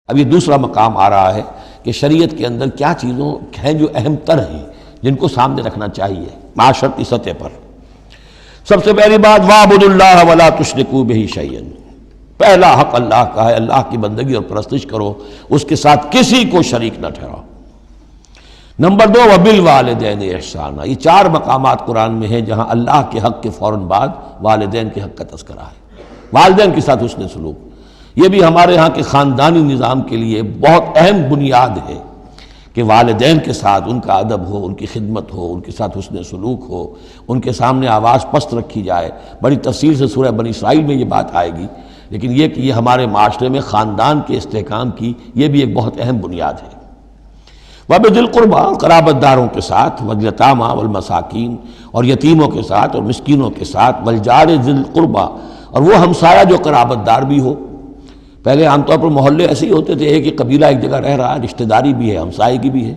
اب یہ دوسرا مقام آ رہا ہے کہ شریعت کے اندر کیا چیزوں ہیں جو اہم تر ہیں جن کو سامنے رکھنا چاہیے معاشرتی سطح پر۔ سب سے پہلی بات وَاعْبُدُوا اللَّهَ وَلَا تُشْرِكُوا بِهِ شَيْئًا، پہلا حق اللہ کا ہے، اللہ کی بندگی اور پرستش کرو، اس کے ساتھ کسی کو شریک نہ ٹھہراؤ۔ نمبر 2 وَبِالْوَالِدَيْنِ إِحْسَانًا، یہ 4 مقامات قرآن میں ہیں جہاں اللہ کے حق کے فوراً بعد والدین کے حق کا تذکرہ ہے۔ والدین کے ساتھ حسن سلوک، یہ بھی ہمارے ہاں کے خاندانی نظام کے لیے بہت اہم بنیاد ہے کہ والدین کے ساتھ ان کا ادب ہو، ان کی خدمت ہو، ان کے ساتھ حسن سلوک ہو، ان کے سامنے آواز پست رکھی جائے۔ بڑی تفصیل سے سورہ بنی اسرائیل میں یہ بات آئے گی، لیکن یہ کہ یہ ہمارے معاشرے میں خاندان کے استحکام کی یہ بھی ایک بہت اہم بنیاد ہے۔ وَبِذِي الْقُرْبَىٰ، قرابت داروں کے ساتھ، وَالْيَتَامَىٰ وَالْمَسَاکِین، اور یتیموں کے ساتھ اور مسکینوں کے ساتھ، وَالْجَارِ ذِي الْقُرْبَىٰ، اور وہ ہمسایہ جو قرابت دار بھی ہو۔ پہلے عام طور پر محلے ایسے ہی ہوتے تھے، ایک ہی قبیلہ ایک جگہ رہ رہا ہے، رشتہ داری بھی ہے، ہمسائے بھی ہے۔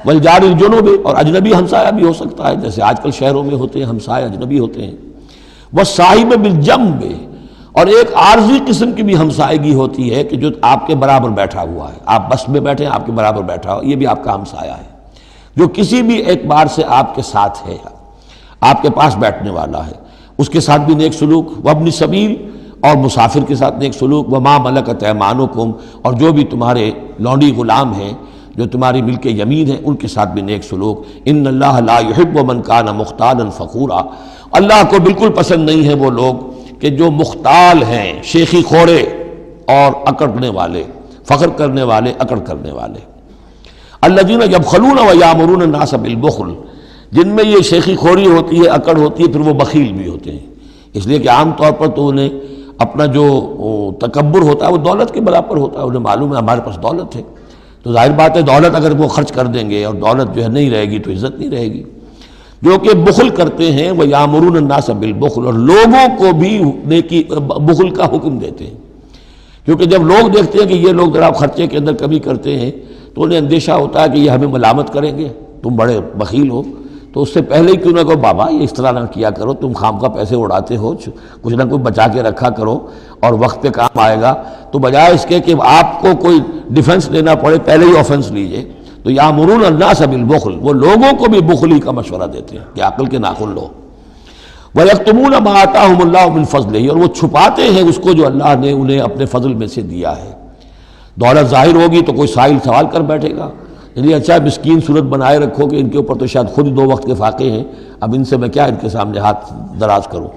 وَالْجَارِ الْجُنُبِ، اور اجنبی ہمسایہ بھی ہو سکتا ہے، جیسے آج کل شہروں میں ہوتے ہیں ہمسائے اجنبی ہوتے ہیں۔ وَالصَّاحِبِ بِالْجَنبِ، اور ایک عارضی قسم کی بھی ہمسائیگی ہوتی ہے کہ جو آپ کے برابر بیٹھا ہوا ہے، آپ بس میں بیٹھے ہیں آپ کے برابر بیٹھا ہو، یہ بھی آپ کا ہمسایہ ہے، جو کسی بھی اعتبار سے آپ کے ساتھ ہے، آپ کے پاس بیٹھنے والا ہے، اس کے ساتھ بھی نیک سلوک۔ وابن السبیل، اور مسافر کے ساتھ نیک سلوک۔ وما ملکت ایمانکم، اور جو بھی تمہارے لونڈی غلام ہیں جو تمہاری ملک یمین ہیں ان کے ساتھ بھی نیک سلوک۔ ان اللہ لا یحب من کان مختالا فخورا، اللہ کو بالکل پسند نہیں ہے وہ لوگ کہ جو مختال ہیں، شیخی خوڑے اور اکڑنے والے، فخر کرنے والے، اکڑ کرنے والے۔ الذین یبخلون ویامرون الناس بالبخل، جن میں یہ شیخی خوری ہوتی ہے، اکڑ ہوتی ہے، پھر وہ بخیل بھی ہوتے ہیں، اس لیے کہ عام طور پر تو انہیں اپنا جو تکبر ہوتا ہے وہ دولت کے برابر ہوتا ہے، انہیں معلوم ہے ہمارے پاس دولت ہے، تو ظاہر بات ہے دولت اگر وہ خرچ کر دیں گے اور دولت جو ہے نہیں رہے گی تو عزت نہیں رہے گی۔ جو کہ بخل کرتے ہیں وہ یامرون الناس بالبخل، اور لوگوں کو بھی نیکی بخل کا حکم دیتے ہیں، کیونکہ جب لوگ دیکھتے ہیں کہ یہ لوگ ذرا خرچے کے اندر کمی کرتے ہیں تو انہیں اندیشہ ہوتا ہے کہ یہ ہمیں ملامت کریں گے، تم بڑے بخیل ہو، تو اس سے پہلے ہی کیوں نہ کہو بابا یہ اس طرح نہ کیا کرو، تم خام پیسے اڑاتے ہو، کچھ نہ کچھ بچا کے رکھا کرو اور وقت پہ کام آئے گا، تو بجائے اس کے کہ آپ کو کوئی ڈیفنس لینا پڑے پہلے ہی آفنس لیجئے، تو یامرون الناس بالبخل، وہ لوگوں کو بھی بخلی کا مشورہ دیتے ہیں کہ عقل کے ناخن لو۔ وَيَكْتُمُونَ مَا آتَاهُمُ اللَّهُ مِنْ فَضْلِهِ، اور وہ چھپاتے ہیں اس کو جو اللہ نے انہیں اپنے فضل میں سے دیا ہے۔ دولت ظاہر ہوگی تو کوئی سائل سوال کر بیٹھے گا، یعنی اچھا مسکین صورت بنائے رکھو کہ ان کے اوپر تو شاید خود 2 وقت کے فاقے ہیں، اب ان سے میں کیا ان کے سامنے ہاتھ دراز کروں۔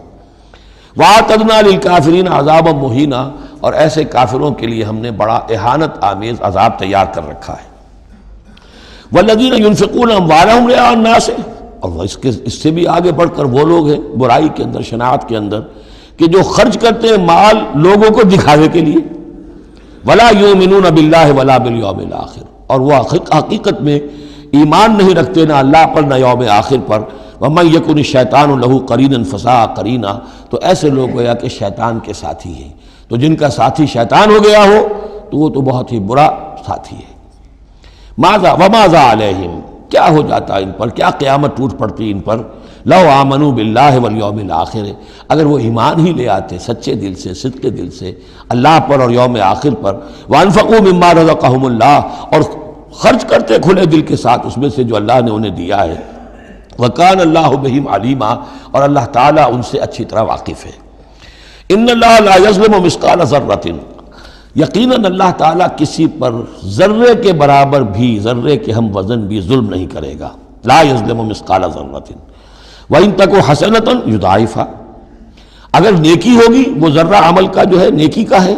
وَأَعْتَدْنَا لِلْكَافِرِينَ عَذَابًا مُهِينًا، اور ایسے کافروں کے لیے ہم نے بڑا اہانت آمیز عذاب تیار کر رکھا ہے۔ وَالَّذِينَ يُنْفِقُونَ أَمْوَالَهُمْ رِئَاءَ النَّاسِ، اور اس سے بھی آگے بڑھ کر وہ لوگ ہیں برائی کے اندر، شناعت کے اندر، کہ جو خرچ کرتے ہیں مال لوگوں کو دکھاوے کے لیے۔ وَلَا يُؤْمِنُونَ بِاللَّهِ وَلَا بِالْيَوْمِ الْآخِرِ، اور وہ حقیقت میں ایمان نہیں رکھتے نہ اللہ پر نہ یوم آخر پر۔ وَمَن يَكُنِ الشَّيْطَانُ لَهُ قَرِينًا فَسَاءَ قَرِينًا، تو ایسے لوگ گویا کہ شیطان کے ساتھی ہیں، تو جن کا ساتھی شیطان ہو گیا ہو تو وہ تو بہت ہی برا ساتھی ہے۔ وَمَاذَا عَلَيْهِمْ، کیا ہو جاتا ان پر، کیا قیامت ٹوٹ پڑتی ان پر۔ لَوْ آمَنُوا بِاللَّهِ وَالْيَوْمِ الْآخِرِ، اگر وہ ایمان ہی لے آتے سچے دل سے، صدق دل سے اللہ پر اور یوم آخر پر۔ وَأَنفَقُوا مِمَّا رَزَقَهُمُ اللَّهُ، اور خرچ کرتے کھلے دل کے ساتھ اس میں سے جو اللہ نے انہیں دیا ہے۔ وَكَانَ اللَّهُ بِهِمْ عَلِيمًا، اور اللہ تعالیٰ ان سے اچھی طرح واقف ہے۔ إِنَّ اللَّهَ لَا يَظْلِمُ مِثْقَالَ ذَرَّةٍ، یقیناً اللہ تعالیٰ کسی پر ذرے کے برابر بھی، ذرے کے ہم وزن بھی ظلم نہیں کرے گا۔ لا يَظْلِمُ مِثْقَالَ ذَرَّةٍ وَإِن تَكُ حَسَنَةً يُضَاعِفْهَا، اگر نیکی ہوگی وہ ذرہ عمل کا جو ہے نیکی کا ہے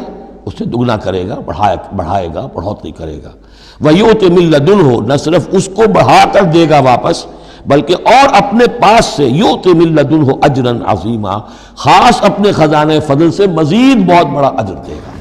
اسے دگنا کرے گا، بڑھائے گا، بڑھوتری کرے گا۔ وَيُؤْتِ مِن لَّدُنْهُ، نہ صرف اس کو بڑھا کر دے گا واپس بلکہ اور اپنے پاس سے يُؤْتِ مِن لَّدُنْهُ أَجْرًا عَظِيمًا، خاص اپنے خزانے فضل سے مزید بہت بڑا اجر دے گا۔